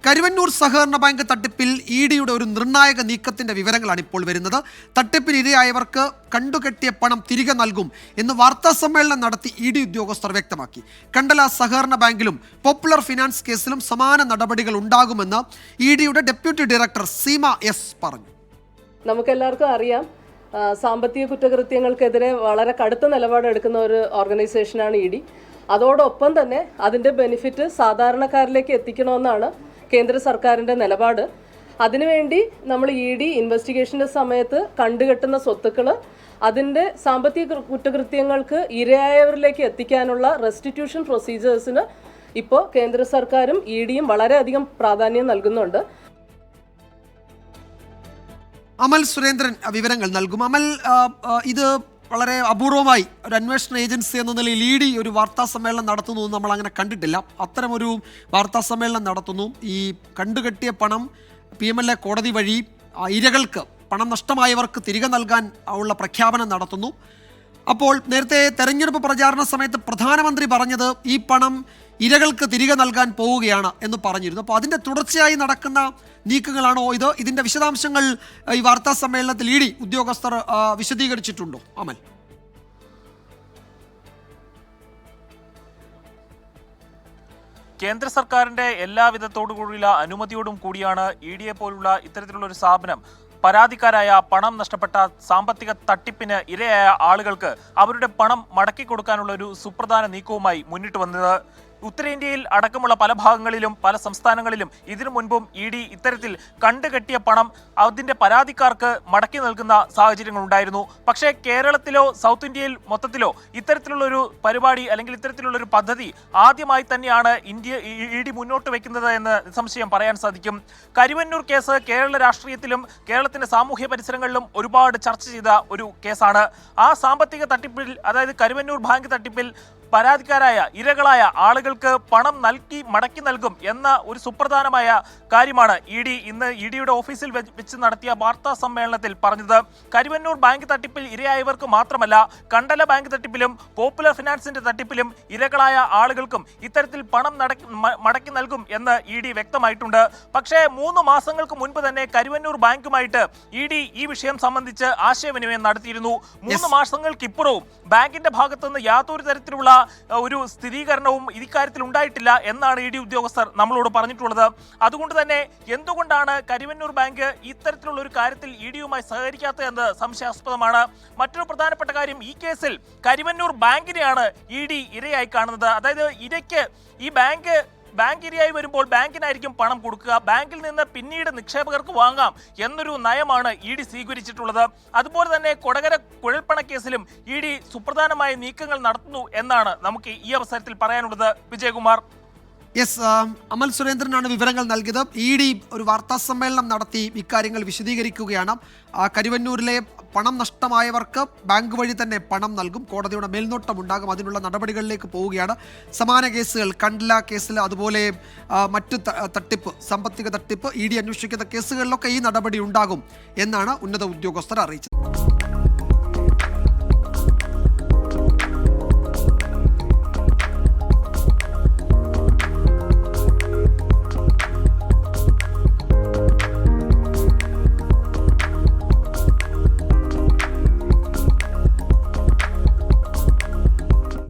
കരുവന്നൂർ സഹകരണ ബാങ്ക് തട്ടിപ്പിൽ ഇഡിയുടെ ഒരു നിർണായക നീക്കത്തിന്റെ വിവരങ്ങളാണ് ഇപ്പോൾ വരുന്നത്. തട്ടിപ്പിന് ഇരയായവർക്ക് കണ്ടുകെട്ടിയ പണം തിരികെ നൽകും എന്ന് വാർത്താ സമ്മേളനം നടത്തി ഇഡി ഉദ്യോഗസ്ഥർ വ്യക്തമാക്കി. കണ്ടല സഹകരണ ബാങ്കിലും പോപ്പുലർ ഫിനാൻസ് കേസിലും സമാന നടപടികൾ ഉണ്ടാകുമെന്ന് ഇഡിയുടെ ഡെപ്യൂട്ടി ഡയറക്ടർ സീമ എസ് പറഞ്ഞു. നമുക്കെല്ലാവർക്കും അറിയാം, സാമ്പത്തിക കുറ്റകൃത്യങ്ങൾക്കെതിരെ വളരെ കടുത്ത നിലപാടെടുക്കുന്ന ഒരു ഓർഗനൈസേഷനാണ് ഇഡി. അതോടൊപ്പം തന്നെ അതിൻ്റെ ബെനിഫിറ്റ് സാധാരണക്കാരിലേക്ക് എത്തിക്കണമെന്നാണ് കേന്ദ്ര സർക്കാരിൻ്റെ നിലപാട്. അതിനുവേണ്ടി നമ്മൾ ഇഡി ഇൻവെസ്റ്റിഗേഷൻ്റെ സമയത്ത് കണ്ടുകെട്ടുന്ന സ്വത്തുക്കൾ അതിൻ്റെ സാമ്പത്തിക കുറ്റകൃത്യങ്ങൾക്ക് ഇരയായവരിലേക്ക് എത്തിക്കാനുള്ള റെസ്റ്റിറ്റ്യൂഷൻ പ്രൊസീജിയേഴ്സിന് ഇപ്പോൾ കേന്ദ്ര സർക്കാരും ഇഡിയും വളരെയധികം പ്രാധാന്യം നൽകുന്നുണ്ട്. അമൽ സുരേന്ദ്രൻ വിവരങ്ങൾ നൽകും. അമൽ, ഇത് വളരെ അപൂർവമായി ഒരു അന്വേഷണ ഏജൻസി എന്ന നിലയിൽ ഇഡി ഒരു വാർത്താ സമ്മേളനം നടത്തുന്നു നമ്മൾ അങ്ങനെ കണ്ടിട്ടില്ല. അത്തരമൊരു വാർത്താ സമ്മേളനം നടത്തുന്നു. ഈ കണ്ടുകെട്ടിയ പണം PMLA കോടതി വഴി ഇരകൾക്ക്, പണം നഷ്ടമായവർക്ക് തിരികെ നൽകാൻ ഉള്ള പ്രഖ്യാപനം നടത്തുന്നു. അപ്പോൾ നേരത്തെ തെരഞ്ഞെടുപ്പ് പ്രചാരണ സമയത്ത് പ്രധാനമന്ത്രി പറഞ്ഞത് ഈ പണം ഇരകൾക്ക് തിരികെ നൽകാൻ പോവുകയാണ് എന്ന് പറഞ്ഞിരുന്നു. അപ്പോൾ അതിൻ്റെ തുടർച്ചയായി നടക്കുന്ന നീക്കങ്ങളാണോ ഇത്? ഇതിൻ്റെ വിശദാംശങ്ങൾ ഈ വാർത്താ സമ്മേളനത്തിൽ ഇഡി ഉദ്യോഗസ്ഥർ വിശദീകരിച്ചിട്ടുണ്ടോ അമൽ? കേന്ദ്ര സർക്കാരിന്റെ എല്ലാവിധത്തോടുകൂടിയുള്ള അനുമതിയോടും കൂടിയാണ് ഇഡിയെ പോലുള്ള ഇത്തരത്തിലുള്ള ഒരു സ്ഥാപനം പരാതിക്കാരായ പണം നഷ്ടപ്പെട്ട സാമ്പത്തിക തട്ടിപ്പിന് ഇരയായ ആളുകൾക്ക് അവരുടെ പണം മടക്കി കൊടുക്കാനുള്ള ഒരു സുപ്രധാന നീക്കവുമായി മുന്നിട്ട് വന്നത്. ഉത്തരേന്ത്യയിൽ അടക്കമുള്ള പല ഭാഗങ്ങളിലും പല സംസ്ഥാനങ്ങളിലും ഇതിനു മുൻപും ഇഡി ഇത്തരത്തിൽ കണ്ടുകെട്ടിയ പണം അതിൻ്റെ പരാതിക്കാർക്ക് മടക്കി നൽകുന്ന സാഹചര്യങ്ങളുണ്ടായിരുന്നു. പക്ഷേ കേരളത്തിലോ സൗത്ത് ഇന്ത്യയിൽ മൊത്തത്തിലോ ഇത്തരത്തിലുള്ളൊരു പരിപാടി അല്ലെങ്കിൽ ഇത്തരത്തിലുള്ളൊരു പദ്ധതി ആദ്യമായി തന്നെയാണ് ഇഡി മുന്നോട്ട് വയ്ക്കുന്നത് എന്ന് നിസ്സംശയം പറയാൻ സാധിക്കും. കരുവന്നൂർ കേസ് കേരള രാഷ്ട്രീയത്തിലും കേരളത്തിൻ്റെ സാമൂഹ്യ പരിസരങ്ങളിലും ഒരുപാട് ചർച്ച ചെയ്ത ഒരു കേസാണ്. ആ സാമ്പത്തിക തട്ടിപ്പിൽ, അതായത് കരുവന്നൂർ ബാങ്ക് തട്ടിപ്പിൽ പരാതിക്കാരായ ഇരകളായ ആളുകൾക്ക് പണം മടക്കി നൽകും എന്ന ഒരു സുപ്രധാനമായ കാര്യമാണ് ഇന്ന് ഇഡിയുടെ ഓഫീസിൽ വെച്ച് നടത്തിയ വാർത്താ സമ്മേളനത്തിൽ പറഞ്ഞത്. കരുവന്നൂർ ബാങ്ക് തട്ടിപ്പിൽ ഇരയായവർക്ക് മാത്രമല്ല, കണ്ടല ബാങ്ക് തട്ടിപ്പിലും പോപ്പുലർ ഫിനാൻസിന്റെ തട്ടിപ്പിലും ഇരകളായ ആളുകൾക്കും ഇത്തരത്തിൽ പണം മടക്കി നൽകും എന്ന് ഇഡി വ്യക്തമായിട്ടുണ്ട്. പക്ഷേ 3 മാസങ്ങൾക്ക് മുൻപ് തന്നെ കരുവന്നൂർ ബാങ്കുമായിട്ട് ഇഡി ഈ വിഷയം സംബന്ധിച്ച് ആശയവിനിമയം നടത്തിയിരുന്നു. 3 മാസങ്ങൾക്കിപ്പുറവും ബാങ്കിന്റെ ഭാഗത്തുനിന്ന് യാതൊരു തരത്തിലുള്ള ഒരു സ്ഥിരീകരണവും ഇക്കാര്യത്തിൽ ഉണ്ടായിട്ടില്ല എന്നാണ് ഇഡി ഉദ്യോഗസ്ഥർ നമ്മളോട് പറഞ്ഞിട്ടുള്ളത്. അതുകൊണ്ട് തന്നെ എന്തുകൊണ്ടാണ് കരുവന്നൂർ ബാങ്ക് ഇത്തരത്തിലുള്ള ഒരു കാര്യത്തിൽ ഇഡിയുമായി സഹകരിക്കാത്തത് എന്ന് സംശയാസ്പദമാണ്. മറ്റൊരു പ്രധാനപ്പെട്ട കാര്യം, ഈ കേസിൽ കരുവന്നൂർ ബാങ്കിനെയാണ് ഇഡി ഇരയായി കാണുന്നത്. അതായത് ഇരയ്ക്ക് ഈ ബാങ്ക് ഇരയായി വരുമ്പോൾ ബാങ്കിനായിരിക്കും പണം കൊടുക്കുക, ബാങ്കിൽ നിന്ന് പിന്നീട് നിക്ഷേപകർക്ക് വാങ്ങാം എന്നൊരു നയമാണ് ഇഡി സ്വീകരിച്ചിട്ടുള്ളത്. അതുപോലെ തന്നെ കൊടകര കുഴൽപ്പണ കേസിലും ഇഡി സുപ്രധാനമായ നീക്കങ്ങൾ നടത്തുന്നു എന്നാണ് നമുക്ക് ഈ അവസരത്തിൽ പറയാനുള്ളത്. വിജയകുമാർ. യെസ്, അമൽ സുരേന്ദ്രനാണ് വിവരങ്ങൾ നൽകിയത്. ഇഡി ഒരു വാർത്താ സമ്മേളനം നടത്തി ഇക്കാര്യങ്ങൾ വിശദീകരിക്കുകയാണ്. കരുവന്നൂരിലെ പണം നഷ്ടമായവർക്ക് ബാങ്ക് വഴി തന്നെ പണം നൽകും, കോടതിയുടെ മേൽനോട്ടം ഉണ്ടാകും, അതിനുള്ള നടപടികളിലേക്ക് പോവുകയാണ്. സമാന കേസുകൾ, കണ്ടല കേസിൽ അതുപോലെ മറ്റ് സാമ്പത്തിക തട്ടിപ്പ് ഇഡി അന്വേഷിക്കുന്ന കേസുകളിലൊക്കെ ഈ നടപടി ഉണ്ടാകും എന്നാണ് ഉന്നത ഉദ്യോഗസ്ഥർ അറിയിച്ചത്.